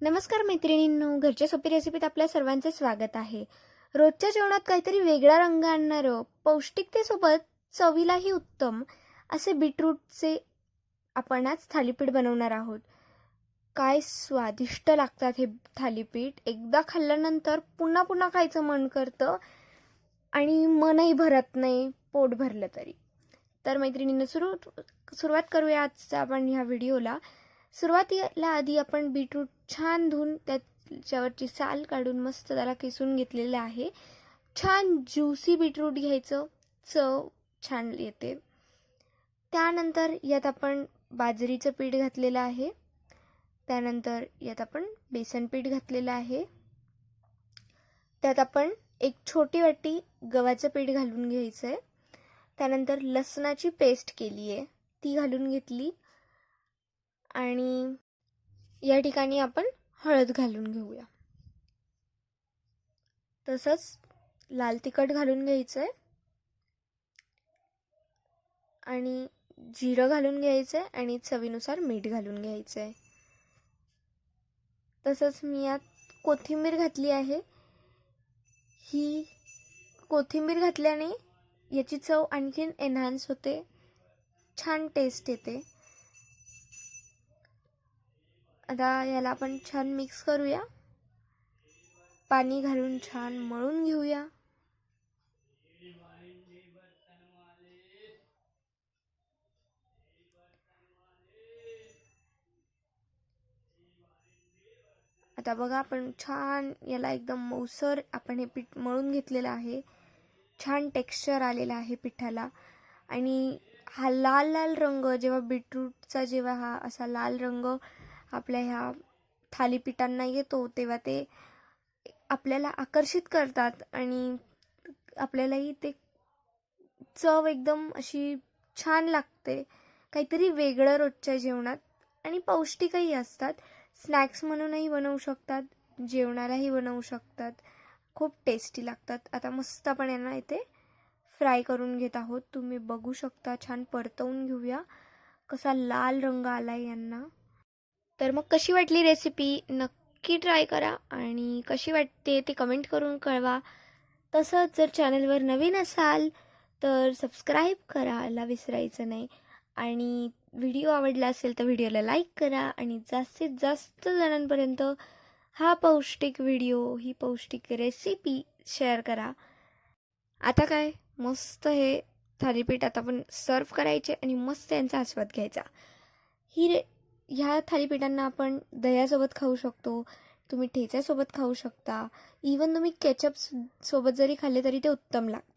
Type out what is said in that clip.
नमस्कार मैत्रिणींनो, घरच्या सोपी रेसिपीत आपल्या सर्वांचे स्वागत आहे. रोजच्या जेवणात काहीतरी वेगळा रंग आणणारं, पौष्टिकतेसोबत चवीलाही उत्तम असे बीटरूटचे आपण आज थालीपीठ बनवणार आहोत. काय स्वादिष्ट लागतात हे थालीपीठ. एकदा खाल्ल्यानंतर पुन्हा पुन्हा खायचं मन करतं आणि मनही भरत नाही पोट भरलं तरी. तर मैत्रिणींनो, सुरुवात करूया आजचा आपण ह्या व्हिडिओला. सुरुवातीला आधी आपण बीटरूट छान धुवून त्याच्यावरची साल काढून मस्त त्याला किसून घेतलेलं आहे. छान ज्युसी बीटरूट घ्यायचं, चव छान येते. त्यानंतर यात आपण बाजरीचं पीठ घातलेलं आहे. त्यानंतर यात आपण बेसन पीठ घातलेलं आहे. त्यात आपण एक छोटी वाटी गव्हाचं पीठ घालून घ्यायचं आहे. त्यानंतर लसणाची पेस्ट केली आहे, ती घालून घेतली. आणि या ठिकाणी आपण हळद घालून घेऊया. तसंच लाल तिखट घालून घ्यायचं आहे आणि जिरं घालून घ्यायचं आहे आणि चवीनुसार मीठ घालून घ्यायचं आहे. तसंच मी यात कोथिंबीर घातली आहे. ही कोथिंबीर घातल्याने याची चव आणखीन एनहान्स होते, छान टेस्ट येते. आता याला आपण छान मिक्स करूया. पाणी घालून छान मळून घेऊया. आता बघा, आपण छान याला एकदम मऊसर आपण हे पीठ मळून घेतलेलं आहे. छान टेक्स्चर आलेलं आहे पिठाला. आणि हा लाल लाल रंग, जेव्हा बीटरूटचा जेव्हा हा असा लाल रंग आपल्या ह्या थालीपीठांना येतो, तेव्हा ते आपल्याला आकर्षित करतात आणि आपल्यालाही ते चव एकदम अशी छान लागते. काहीतरी वेगळं रोजच्या जेवणात, आणि पौष्टिकही असतात. स्नॅक्स म्हणूनही बनवू शकतात, जेवणालाही बनवू शकतात. खूप टेस्टी लागतात. आता मस्त आपण यांना इथे फ्राय करून घेत आहोत. तुम्ही बघू शकता, छान परतवून घेऊया. कसा लाल रंग आलाय यांना. तर मग कशी वाटली रेसिपी नक्की ट्राय करा आणि कशी वाटते ते कमेंट करून कळवा. तसंच जर चॅनलवर नवीन असाल तर सबस्क्राईब करायला विसरायचं नाही. आणि व्हिडिओ आवडला असेल तर व्हिडिओला लाईक करा आणि जास्तीत जास्त जणांपर्यंत हा पौष्टिक व्हिडिओ, ही पौष्टिक रेसिपी शेअर करा. आता काय, मस्त हे थालीपीठ आता आपण सर्व करायचे आणि मस्त यांचा आस्वाद घ्यायचा. ह्या थालीपीठांना आपण दह्यासोबत खाऊ शकतो, तुम्ही ठेच्यासोबत खाऊ शकता, इवन तुम्ही केचप सोबत जरी खाल्ले तरी ते उत्तम लागतं.